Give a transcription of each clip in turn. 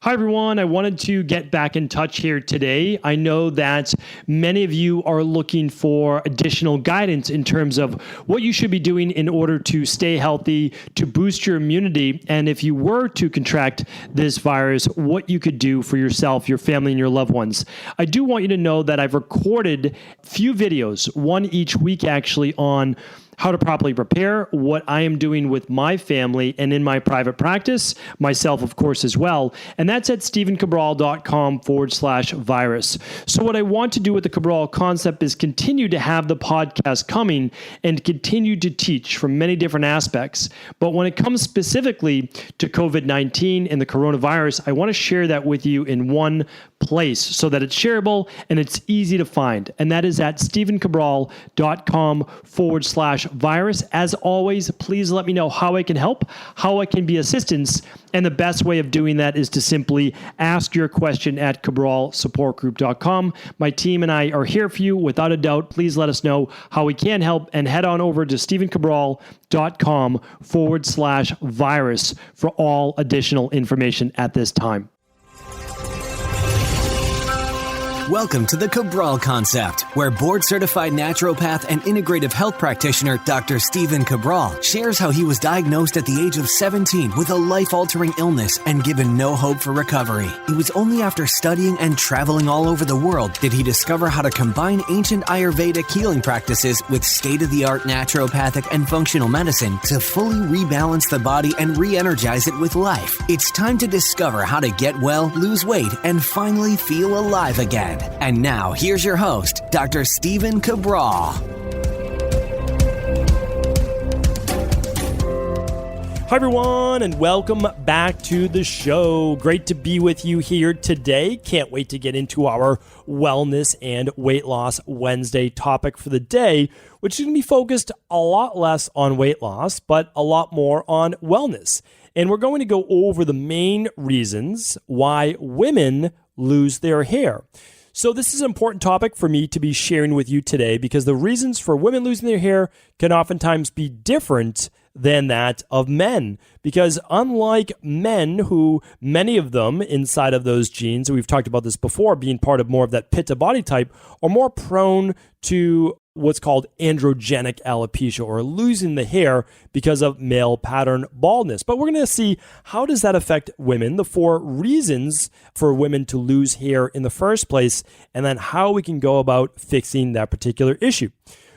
Hi, everyone. I wanted to get back in touch here today. I know that many of you are looking for additional guidance in terms of what you should be doing in order to stay healthy, to boost your immunity, and if you were to contract this virus, what you could do for yourself, your family, and your loved ones. I do want you to know that I've recorded a few videos, one each week actually, on how to properly prepare, what I am doing with my family and in my private practice, myself, of course, as well. And that's at stephencabral.com/virus. So what I want to do with the Cabral concept is continue to have the podcast coming and continue to teach from many different aspects. But when it comes specifically to COVID-19 and the coronavirus, I want to share that with you in one place so that it's shareable and it's easy to find. And that is at stephencabral.com/virus. As always, please let me know how I can help, how I can be assistance. And the best way of doing that is to simply ask your question at cabralsupportgroup.com. My team and I are here for you without a doubt. Please let us know how we can help and head on over to stephencabral.com/virus for all additional information at this time. Welcome to the Cabral Concept, where board-certified naturopath and integrative health practitioner Dr. Stephen Cabral shares how he was diagnosed at the age of 17 with a life-altering illness and given no hope for recovery. It was only after studying and traveling all over the world did he discover how to combine ancient Ayurvedic healing practices with state-of-the-art naturopathic and functional medicine to fully rebalance the body and re-energize it with life. It's time to discover how to get well, lose weight, and finally feel alive again. And now, here's your host, Dr. Stephen Cabral. Hi, everyone, and welcome back to the show. Great to be with you here today. Can't wait to get into our Wellness and Weight Loss Wednesday topic for the day, which is going to be focused a lot less on weight loss, but a lot more on wellness. And we're going to go over the main reasons why women lose their hair. So this is an important topic for me to be sharing with you today because the reasons for women losing their hair can oftentimes be different than that of men. Because unlike men, who many of them inside of those genes, we've talked about this before, being part of more of that pitta body type, are more prone to what's called androgenic alopecia, or losing the hair because of male pattern baldness. But we're going to see, how does that affect women, the 4 reasons for women to lose hair in the first place, and then how we can go about fixing that particular issue.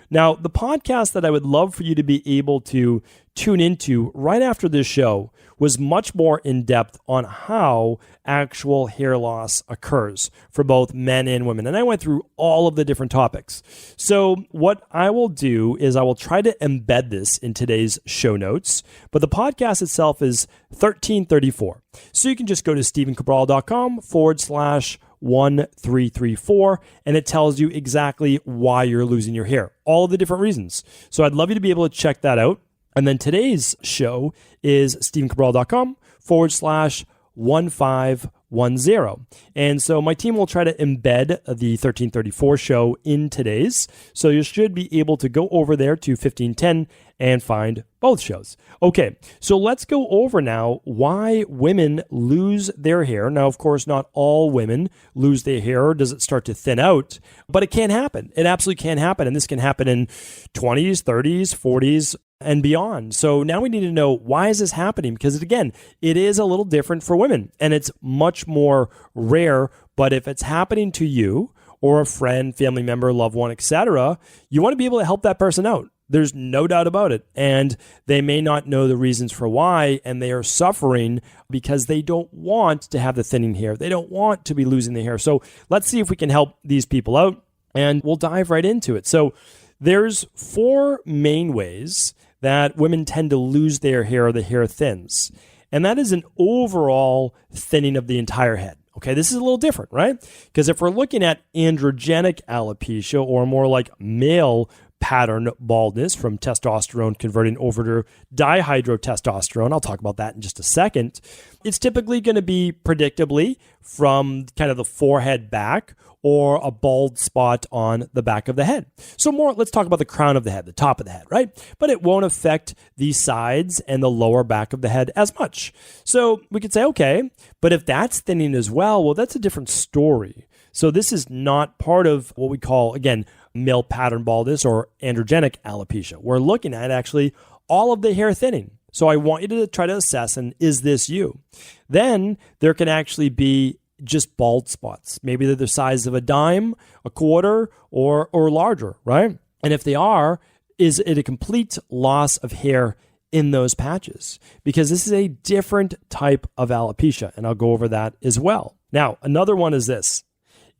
Now, the podcast that I would love for you to be able to tune into right after this show was much more in depth on how actual hair loss occurs for both men and women. And I went through all of the different topics. So what I will do is I will try to embed this in today's show notes, but the podcast itself is 1334. So you can just go to stephencabral.com/1334, and it tells you exactly why you're losing your hair, all of the different reasons. So I'd love you to be able to check that out. And then today's show is stephencabral.com/1510. And so my team will try to embed the 1334 show in today's. So you should be able to go over there to 1510 and find both shows. Okay, so let's go over now why women lose their hair. Now, of course, not all women lose their hair. Does it start to thin out? But it can happen. It absolutely can happen. And this can happen in 20s, 30s, 40s, and beyond. So now we need to know, why is this happening? Because again, it is a little different for women and it's much more rare. But if it's happening to you or a friend, family member, loved one, etc., you want to be able to help that person out. There's no doubt about it. And they may not know the reasons for why, and they are suffering because they don't want to have the thinning hair. They don't want to be losing the hair. So let's see if we can help these people out, and we'll dive right into it. So there's 4 main ways that women tend to lose their hair or the hair thins. And that is an overall thinning of the entire head. Okay, this is a little different, right? Because if we're looking at androgenic alopecia, or more like male pattern baldness from testosterone converting over to dihydrotestosterone. I'll talk about that in just a second. It's typically going to be predictably from kind of the forehead back or a bald spot on the back of the head. So let's talk about the crown of the head, the top of the head, right? But it won't affect the sides and the lower back of the head as much. So we could say, okay, but if that's thinning as well, that's a different story. So this is not part of what we call, again, male pattern baldness or androgenic alopecia. We're looking at actually all of the hair thinning. So I want you to try to assess, and is this you? Then there can actually be just bald spots. Maybe they're the size of a dime, a quarter, or larger, right? And if they are, is it a complete loss of hair in those patches? Because this is a different type of alopecia, and I'll go over that as well. Now, another one is this,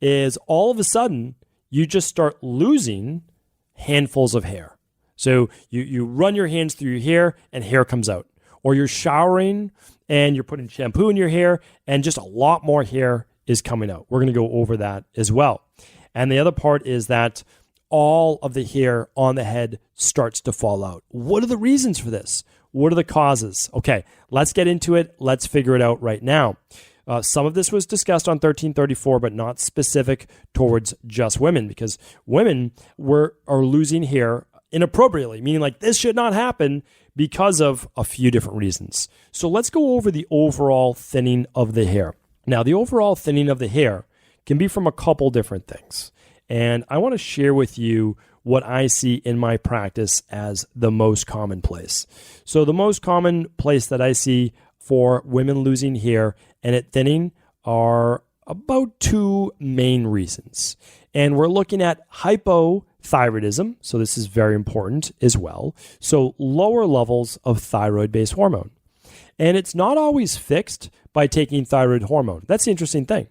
is all of a sudden, you just start losing handfuls of hair. So you run your hands through your hair and hair comes out. Or you're showering and you're putting shampoo in your hair and just a lot more hair is coming out. We're going to go over that as well. And the other part is that all of the hair on the head starts to fall out. What are the reasons for this? What are the causes? Okay, let's get into it. Let's figure it out right now. Some of this was discussed on 1334, but not specific towards just women, because women are losing hair inappropriately, meaning like this should not happen because of a few different reasons. So let's go over the overall thinning of the hair. Now, the overall thinning of the hair can be from a couple different things. And I want to share with you what I see in my practice as the most common place. So the most common place that I see for women losing hair and it thinning are about two main reasons. And we're looking at hypothyroidism. So this is very important as well. So lower levels of thyroid-based hormone. And it's not always fixed by taking thyroid hormone. That's the interesting thing,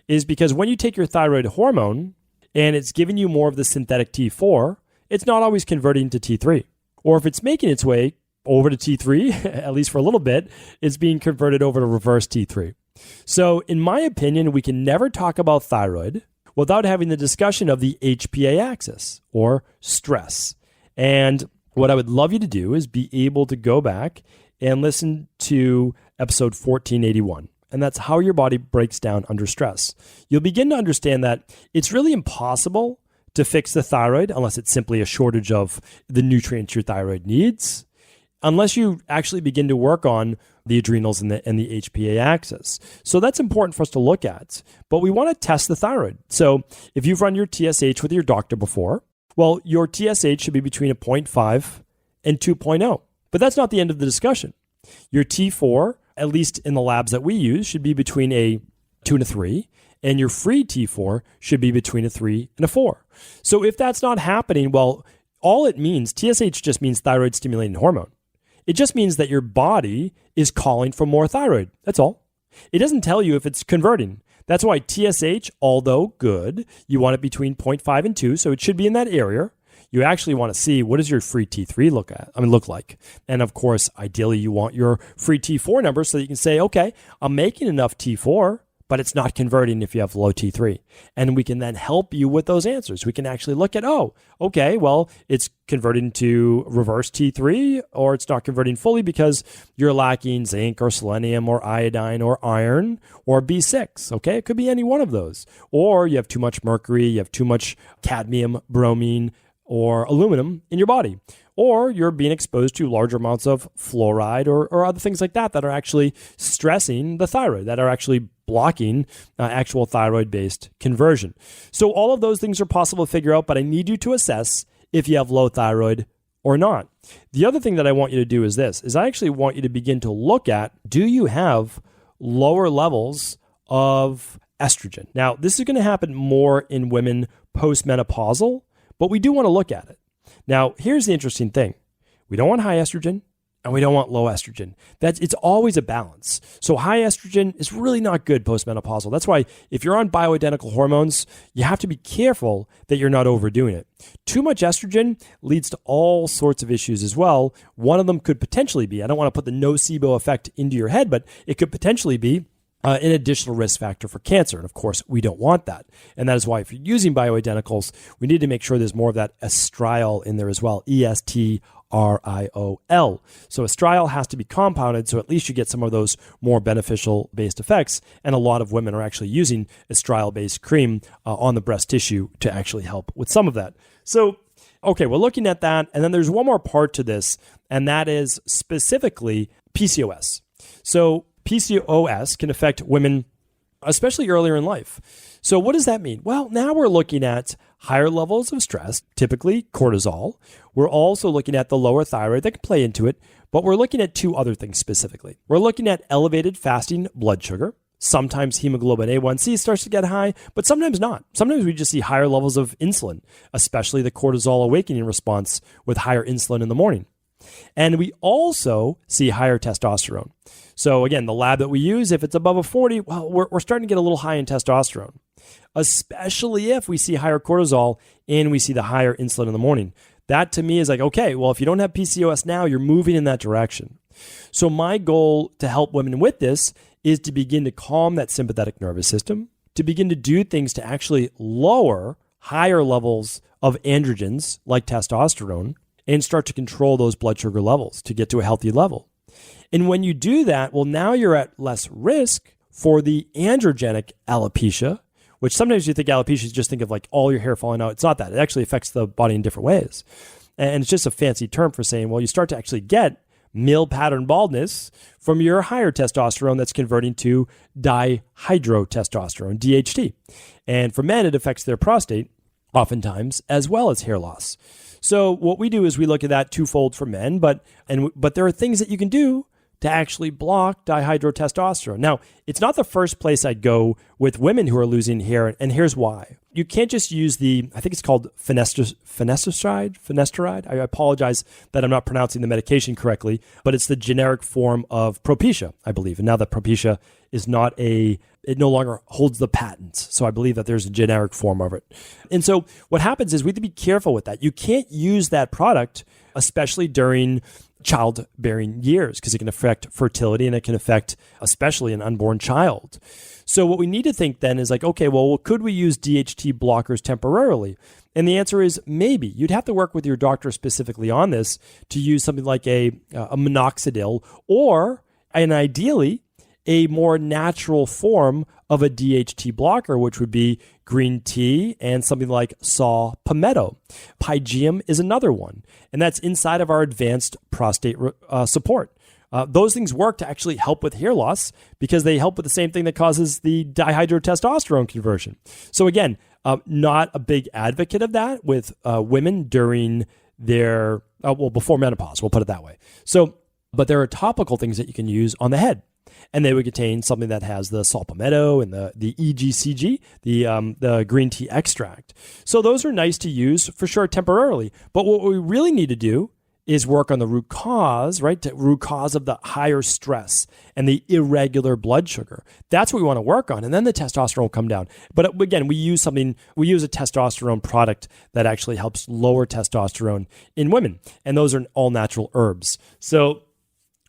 is because when you take your thyroid hormone and it's giving you more of the synthetic T4, it's not always converting to T3. Or if it's making its way over to T3, at least for a little bit, it's being converted over to reverse T3. So in my opinion, we can never talk about thyroid without having the discussion of the HPA axis or stress. And what I would love you to do is be able to go back and listen to episode 1481. And that's how your body breaks down under stress. You'll begin to understand that it's really impossible to fix the thyroid unless it's simply a shortage of the nutrients your thyroid needs, unless you actually begin to work on the adrenals and the HPA axis. So that's important for us to look at. But we want to test the thyroid. So if you've run your TSH with your doctor before, well, your TSH should be between a 0.5 and 2.0. But that's not the end of the discussion. Your T4, at least in the labs that we use, should be between a 2 and a 3. And your free T4 should be between a 3 and a 4. So if that's not happening, well, all it means, TSH just means thyroid stimulating hormone. It just means that your body is calling for more thyroid. That's all. It doesn't tell you if it's converting. That's why TSH, although good, you want it between 0.5 and 2, so it should be in that area. You actually want to see what does your free T3 look like. And of course, ideally you want your free T4 number so that you can say, okay, I'm making enough T4, but it's not converting if you have low T3. And we can then help you with those answers. We can actually look at, okay, well, it's converting to reverse T3, or it's not converting fully because you're lacking zinc or selenium or iodine or iron or B6, okay? It could be any one of those. Or you have too much mercury, you have too much cadmium, bromine, or aluminum in your body. Or you're being exposed to larger amounts of fluoride or other things like that are actually stressing the thyroid, that are actually blocking actual thyroid-based conversion. So all of those things are possible to figure out, but I need you to assess if you have low thyroid or not. The other thing that I want you to do is this, is I actually want you to begin to look at, do you have lower levels of estrogen? Now, this is going to happen more in women postmenopausal, but we do want to look at it. Now, here's the interesting thing. We don't want high estrogen and we don't want low estrogen. It's always a balance. So high estrogen is really not good postmenopausal. That's why if you're on bioidentical hormones, you have to be careful that you're not overdoing it. Too much estrogen leads to all sorts of issues as well. One of them could potentially be, I don't want to put the nocebo effect into your head, but it could potentially be an additional risk factor for cancer. And of course, we don't want that. And that is why if you're using bioidenticals, we need to make sure there's more of that estriol in there as well, estriol. So estriol has to be compounded, so at least you get some of those more beneficial based effects. And a lot of women are actually using estriol-based cream on the breast tissue to actually help with some of that. So, okay, we're looking at that. And then there's one more part to this, and that is specifically PCOS. So PCOS can affect women, especially earlier in life. So what does that mean? Well, now we're looking at higher levels of stress, typically cortisol. We're also looking at the lower thyroid that can play into it, but we're looking at two other things specifically. We're looking at elevated fasting blood sugar. Sometimes hemoglobin A1C starts to get high, but sometimes not. Sometimes we just see higher levels of insulin, especially the cortisol awakening response with higher insulin in the morning. And we also see higher testosterone. So again, the lab that we use, if it's above a 40, well, we're starting to get a little high in testosterone, especially if we see higher cortisol and we see the higher insulin in the morning. That to me is like, okay, well, if you don't have PCOS now, you're moving in that direction. So my goal to help women with this is to begin to calm that sympathetic nervous system, to begin to do things to actually lower higher levels of androgens like testosterone and start to control those blood sugar levels to get to a healthy level. And when you do that, well, now you're at less risk for the androgenic alopecia, which sometimes you think alopecia, you just think of like all your hair falling out. It's not that. It actually affects the body in different ways. And it's just a fancy term for saying, well, you start to actually get male pattern baldness from your higher testosterone that's converting to dihydrotestosterone, DHT. And for men, it affects their prostate oftentimes, as well as hair loss. So what we do is we look at that twofold for men, but there are things that you can do to actually block dihydrotestosterone. Now, it's not the first place I'd go with women who are losing hair, and here's why. You can't just use I think it's called finasteride. I apologize that I'm not pronouncing the medication correctly, but it's the generic form of Propecia, I believe. And now that Propecia is it no longer holds the patents. So I believe that there's a generic form of it. And so what happens is we have to be careful with that. You can't use that product, especially during childbearing years, because it can affect fertility and it can affect especially an unborn child. So what we need to think then is like, okay, well, could we use DHT blockers temporarily? And the answer is maybe. You'd have to work with your doctor specifically on this to use something like a minoxidil and ideally, a more natural form of a DHT blocker, which would be green tea and something like saw palmetto. Pygeum is another one, and that's inside of our advanced prostate support. Those things work to actually help with hair loss because they help with the same thing that causes the dihydrotestosterone conversion. So again, not a big advocate of that with women during their, before menopause, we'll put it that way. So, but there are topical things that you can use on the head. And they would contain something that has the saw palmetto and the EGCG, the green tea extract. So those are nice to use for sure temporarily. But what we really need to do is work on the root cause, right? The root cause of the higher stress and the irregular blood sugar. That's what we want to work on. And then the testosterone will come down. But again, we use a testosterone product that actually helps lower testosterone in women. And those are all natural herbs. So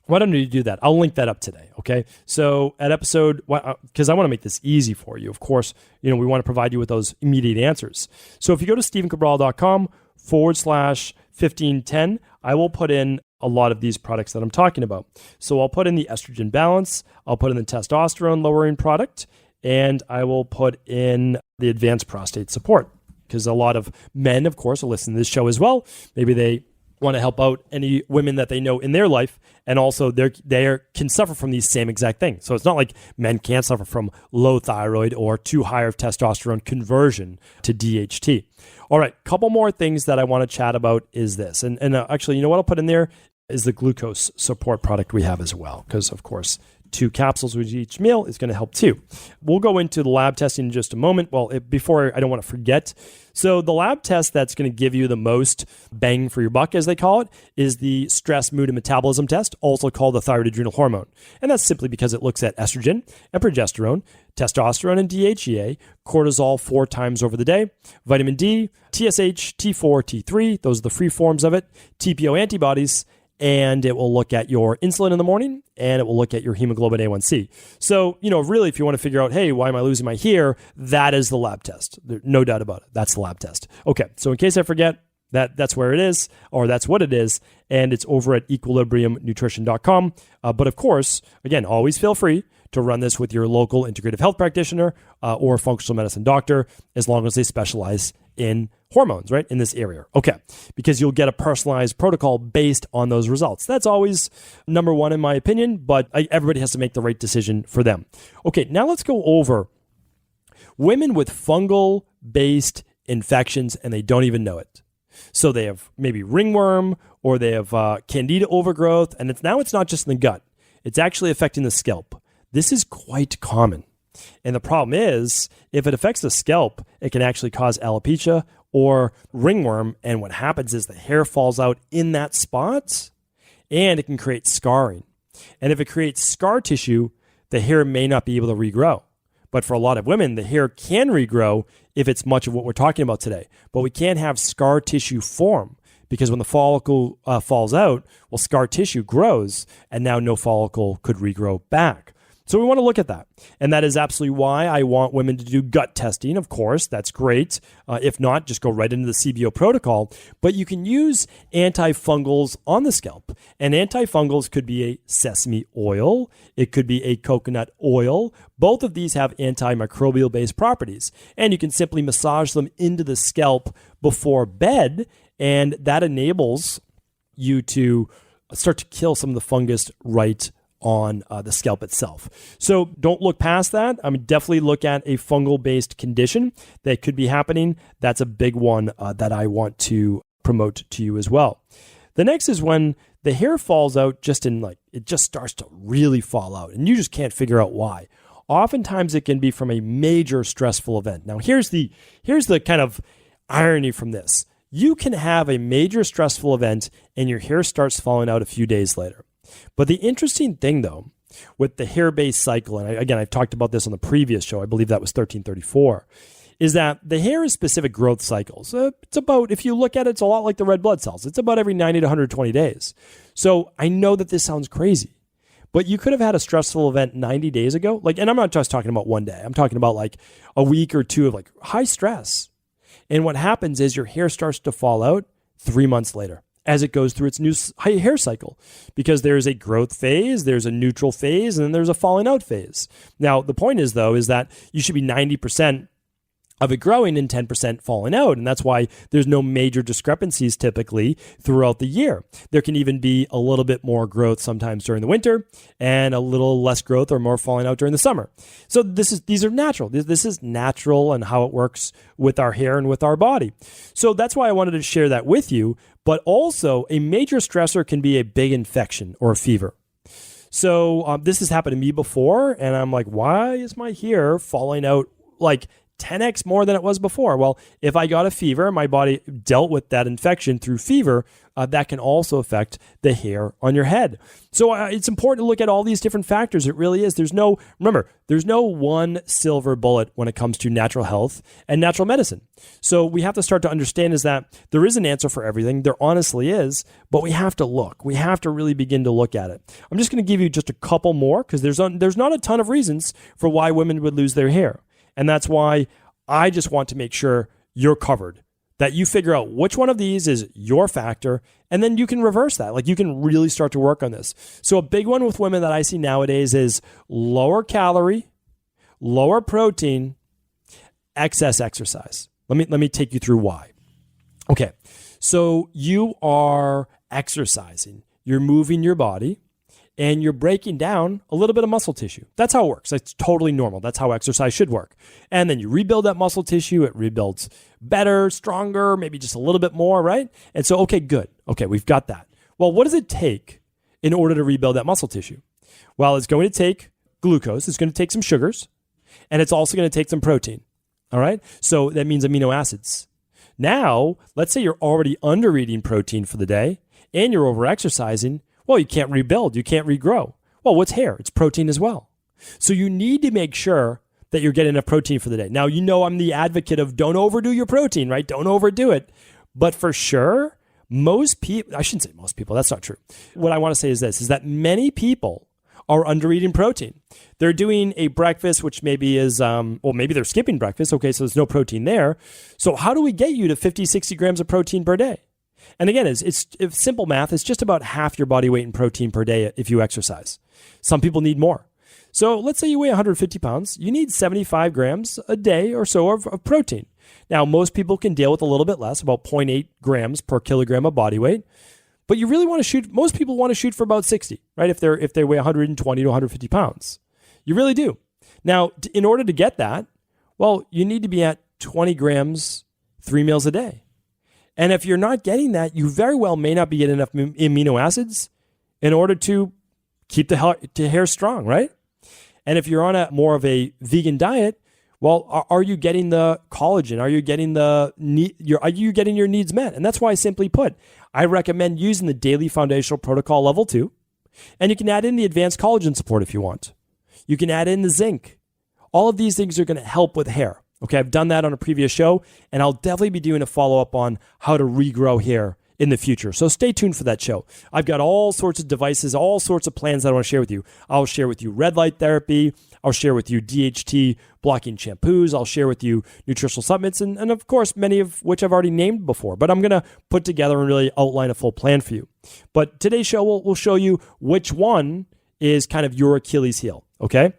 why don't we do that? I'll link that up today, okay? So at episode, because I want to make this easy for you, of course, we want to provide you with those immediate answers. So if you go to StephenCabral.com/1510, I will put in a lot of these products that I'm talking about. So I'll put in the estrogen balance, I'll put in the testosterone lowering product, and I will put in the advanced prostate support. Because a lot of men, of course, will listen to this show as well. Maybe they want to help out any women that they know in their life, and also they can suffer from these same exact things. So it's not like men can't suffer from low thyroid or too high of testosterone conversion to DHT. All right, couple more things that I want to chat about is this. And actually, you know what I'll put in there is the glucose support product we have as well, because of course, 2 capsules with each meal is going to help too. We'll go into the lab testing in just a moment. Well, before I don't want to forget. So the lab test that's going to give you the most bang for your buck, as they call it, is the stress, mood, and metabolism test, also called the thyroid adrenal hormone. And that's simply because it looks at estrogen and progesterone, testosterone and DHEA, cortisol 4 times over the day, vitamin D, TSH, T4, T3, those are the free forms of it, TPO antibodies, and it will look at your insulin in the morning, and it will look at your hemoglobin A1C. So, really, if you want to figure out, hey, why am I losing my hair? That is the lab test. There's no doubt about it. That's the lab test. Okay, so in case I forget, that's where it is, or that's what it is, and it's over at equilibriumnutrition.com. But of course, again, always feel free to run this with your local integrative health practitioner or functional medicine doctor, as long as they specialize in hormones, right, in this area. Okay, because you'll get a personalized protocol based on those results. That's always number one in my opinion, but everybody has to make the right decision for them. Okay, now let's go over women with fungal-based infections and they don't even know it. So they have maybe ringworm or they have candida overgrowth, and it's not just in the gut. It's actually affecting the scalp. This is quite common. And the problem is, if it affects the scalp, it can actually cause alopecia or ringworm. And what happens is the hair falls out in that spot and it can create scarring. And if it creates scar tissue, the hair may not be able to regrow. But for a lot of women, the hair can regrow if it's much of what we're talking about today. But we can't have scar tissue form because when the follicle falls out, well, scar tissue grows and now no follicle could regrow back. So we want to look at that. And that is absolutely why I want women to do gut testing. Of course, that's great. If not, just go right into the CBO protocol. But you can use antifungals on the scalp. And antifungals could be a sesame oil. It could be a coconut oil. Both of these have antimicrobial-based properties. And you can simply massage them into the scalp before bed. And that enables you to start to kill some of the fungus right on the scalp itself. So don't look past that. I mean, definitely look at a fungal-based condition that could be happening. That's a big one that I want to promote to you as well. The next is when the hair falls out it just starts to really fall out and you just can't figure out why. Oftentimes it can be from a major stressful event. Now here's the kind of irony from this. You can have a major stressful event and your hair starts falling out a few days later. But the interesting thing, though, with the hair-based cycle, and again, I've talked about this on the previous show, I believe that was 1334, is that the hair is specific growth cycles. It's about, if you look at it, it's a lot like the red blood cells. It's about every 90 to 120 days. So I know that this sounds crazy, but you could have had a stressful event 90 days ago. And I'm not just talking about one day. I'm talking about like a week or two of high stress. And what happens is your hair starts to fall out 3 months later, as it goes through its new hair cycle, because there's a growth phase, there's a neutral phase, and then there's a falling out phase. Now, the point is, though, is that you should be 90% of it growing and 10% falling out. And that's why there's no major discrepancies typically throughout the year. There can even be a little bit more growth sometimes during the winter and a little less growth or more falling out during the summer. So these are natural. This is natural and how it works with our hair and with our body. So that's why I wanted to share that with you. But also a major stressor can be a big infection or a fever. So this has happened to me before. And I'm like, why is my hair falling out 10x more than it was before? Well, if I got a fever, my body dealt with that infection through fever, that can also affect the hair on your head. So it's important to look at all these different factors. It really is. There's no one silver bullet when it comes to natural health and natural medicine. So we have to start to understand is that there is an answer for everything. There honestly is, but we have to look. We have to really begin to look at it. I'm just going to give you just a couple more because there's not a ton of reasons for why women would lose their hair. And that's why I just want to make sure you're covered, that you figure out which one of these is your factor, and then you can reverse that. You can really start to work on this. So a big one with women that I see nowadays is lower calorie, lower protein, excess exercise. Let me take you through why. Okay, so you are exercising, you're moving your body, and you're breaking down a little bit of muscle tissue. That's how it works. It's totally normal. That's how exercise should work. And then you rebuild that muscle tissue. It rebuilds better, stronger, maybe just a little bit more, right? And so, okay, good. Okay, we've got that. Well, what does it take in order to rebuild that muscle tissue? Well, it's going to take glucose. It's going to take some sugars. And it's also going to take some protein. All right? So that means amino acids. Now, let's say you're already under eating protein for the day and you're over exercising. Well, you can't rebuild. You can't regrow. Well, what's hair? It's protein as well. So you need to make sure that you're getting enough protein for the day. Now, I'm the advocate of don't overdo your protein, right? Don't overdo it. But for sure, most people, I shouldn't say most people, that's not true. What I want to say is this, is that many people are under eating protein. They're doing a breakfast, which maybe is, maybe they're skipping breakfast. Okay, so there's no protein there. So how do we get you to 50, 60 grams of protein per day? And again, it's simple math. It's just about half your body weight in protein per day if you exercise. Some people need more. So let's say you weigh 150 pounds. You need 75 grams a day or so of protein. Now, most people can deal with a little bit less, about 0.8 grams per kilogram of body weight. But you really want to shoot, most people want to shoot for about 60, right? If they weigh 120 to 150 pounds. You really do. Now, in order to get that, well, you need to be at 20 grams 3 meals a day. And if you're not getting that, you very well may not be getting enough amino acids in order to keep the hair strong, right? And if you're on a more of a vegan diet, well, are you getting the collagen? Are you getting are you getting your needs met? And that's why, simply put, I recommend using the daily foundational protocol level 2. And you can add in the advanced collagen support if you want. You can add in the zinc. All of these things are going to help with hair. Okay, I've done that on a previous show, and I'll definitely be doing a follow-up on how to regrow hair in the future. So stay tuned for that show. I've got all sorts of devices, all sorts of plans that I want to share with you. I'll share with you red light therapy. I'll share with you DHT blocking shampoos. I'll share with you nutritional supplements, and of course, many of which I've already named before. But I'm going to put together and really outline a full plan for you. But today's show will show you which one is kind of your Achilles heel, okay?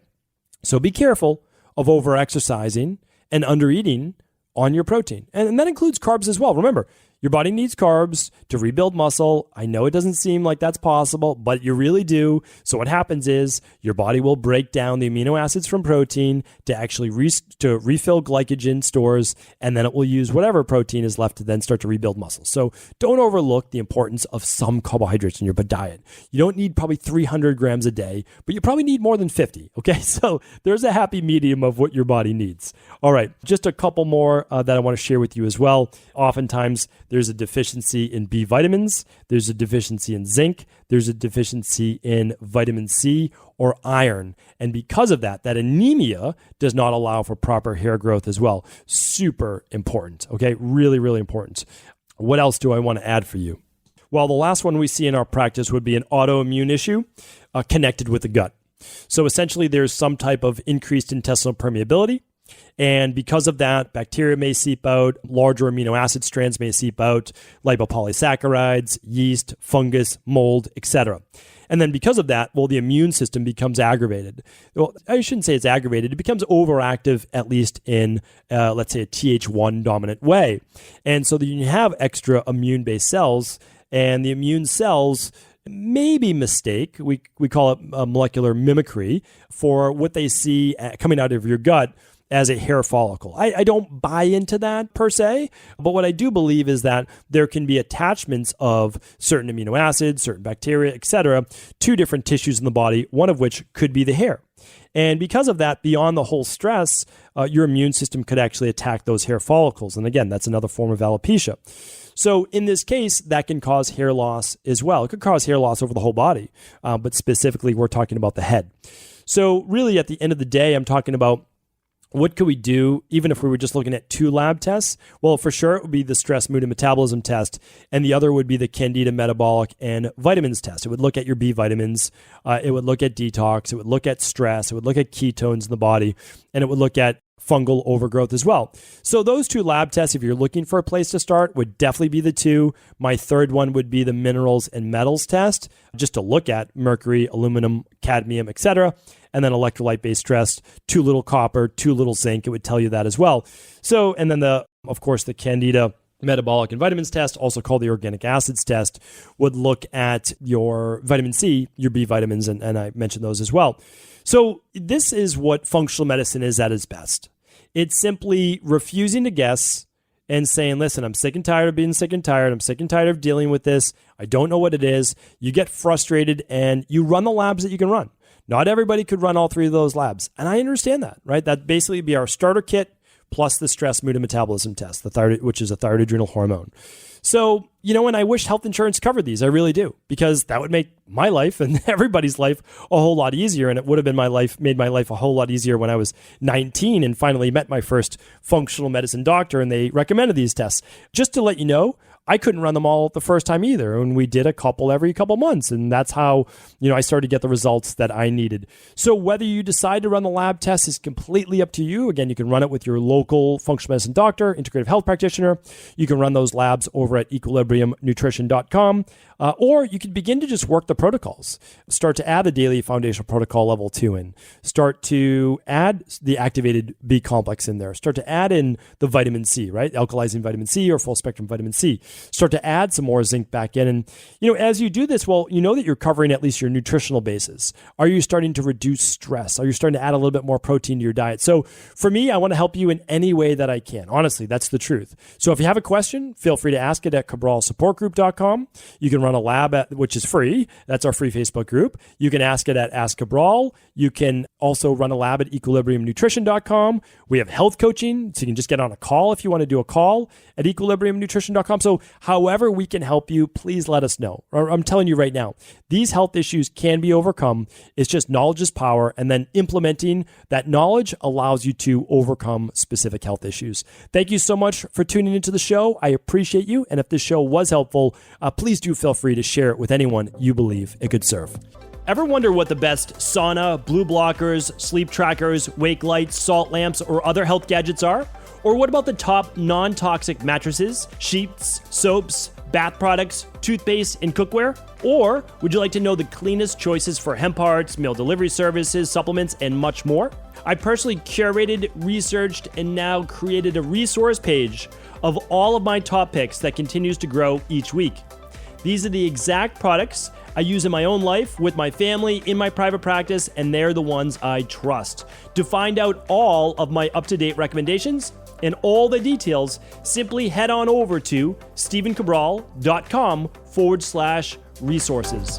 So be careful of over-exercising and under-eating on your protein. And that includes carbs as well. Remember, your body needs carbs to rebuild muscle. I know it doesn't seem like that's possible, but you really do. So what happens is your body will break down the amino acids from protein to actually refill glycogen stores, and then it will use whatever protein is left to then start to rebuild muscle. So don't overlook the importance of some carbohydrates in your diet. You don't need probably 300 grams a day, but you probably need more than 50. Okay, so there's a happy medium of what your body needs. All right, just a couple more that I want to share with you as well. Oftentimes, there's a deficiency in B vitamins, there's a deficiency in zinc, there's a deficiency in vitamin C or iron. And because of that anemia does not allow for proper hair growth as well. Super important, okay? Really, really important. What else do I want to add for you? Well, the last one we see in our practice would be an autoimmune issue connected with the gut. So essentially, there's some type of increased intestinal permeability. And because of that, bacteria may seep out, larger amino acid strands may seep out, lipopolysaccharides, yeast, fungus, mold, etc. And then because of that, well, the immune system becomes aggravated. Well, I shouldn't say it's aggravated. It becomes overactive, at least in, let's say, a Th1 dominant way. And so that you have extra immune-based cells, and the immune cells maybe mistake, we call it molecular mimicry, for what they see coming out of your gut as a hair follicle. I don't buy into that per se, but what I do believe is that there can be attachments of certain amino acids, certain bacteria, etc., to different tissues in the body, one of which could be the hair. And because of that, beyond the whole stress, your immune system could actually attack those hair follicles. And again, that's another form of alopecia. So in this case, that can cause hair loss as well. It could cause hair loss over the whole body, but specifically, we're talking about the head. So really, at the end of the day, I'm talking about what could we do, even if we were just looking at 2 lab tests? Well, for sure, it would be the stress, mood, and metabolism test, and the other would be the Candida metabolic and vitamins test. It would look at your B vitamins, it would look at detox, it would look at stress, it would look at ketones in the body, and it would look at fungal overgrowth as well. So those 2 lab tests, if you're looking for a place to start, would definitely be the 2. My third one would be the minerals and metals test, just to look at mercury, aluminum, cadmium, etc. And then electrolyte-based stress, too little copper, too little zinc. It would tell you that as well. So, and then of course, the Candida metabolic and vitamins test, also called the organic acids test, would look at your vitamin C, your B vitamins, and I mentioned those as well. So this is what functional medicine is at its best. It's simply refusing to guess and saying, listen, I'm sick and tired of being sick and tired. I'm sick and tired of dealing with this. I don't know what it is. You get frustrated and you run the labs that you can run. Not everybody could run all 3 of those labs. And I understand that, right? That'd basically be our starter kit plus the stress, mood, and metabolism test, which is a thyroid adrenal hormone. So, and I wish health insurance covered these. I really do, because that would make my life and everybody's life a whole lot easier. And it would have made my life a whole lot easier when I was 19 and finally met my first functional medicine doctor and they recommended these tests. Just to let you know, I couldn't run them all the first time either. And we did a couple every couple months. And that's how, I started to get the results that I needed. So whether you decide to run the lab test is completely up to you. Again, you can run it with your local functional medicine doctor, integrative health practitioner. You can run those labs over at equilibriumnutrition.com. Or you can begin to just work the protocols. Start to add the daily foundational protocol level 2 in. Start to add the activated B complex in there. Start to add in the vitamin C, right? Alkalizing vitamin C or full spectrum vitamin C. Start to add some more zinc back in. And, as you do this, well, you know that you're covering at least your nutritional basis. Are you starting to reduce stress? Are you starting to add a little bit more protein to your diet? So for me, I want to help you in any way that I can. Honestly, that's the truth. So if you have a question, feel free to ask it at cabralsupportgroup.com. You can run a lab which is free. That's our free Facebook group. You can ask it at Ask Cabral. You can also run a lab at equilibriumnutrition.com. We have health coaching, so you can just get on a call if you want to do a call at equilibriumnutrition.com. So however we can help you, please let us know. I'm telling you right now, these health issues can be overcome. It's just knowledge is power, and then implementing that knowledge allows you to overcome specific health issues. Thank you so much for tuning into the show. I appreciate you. And if this show was helpful, please do feel free to share it with anyone you believe it could serve. Ever wonder what the best sauna, blue blockers, sleep trackers, wake lights, salt lamps, or other health gadgets are? Or what about the top non-toxic mattresses, sheets, soaps, bath products, toothpaste, and cookware? Or would you like to know the cleanest choices for hemp hearts, meal delivery services, supplements, and much more? I personally curated, researched, and now created a resource page of all of my top picks that continues to grow each week. These are the exact products I use in my own life, with my family, in my private practice, and they're the ones I trust. To find out all of my up-to-date recommendations and all the details, simply head on over to stephencabral.com/resources.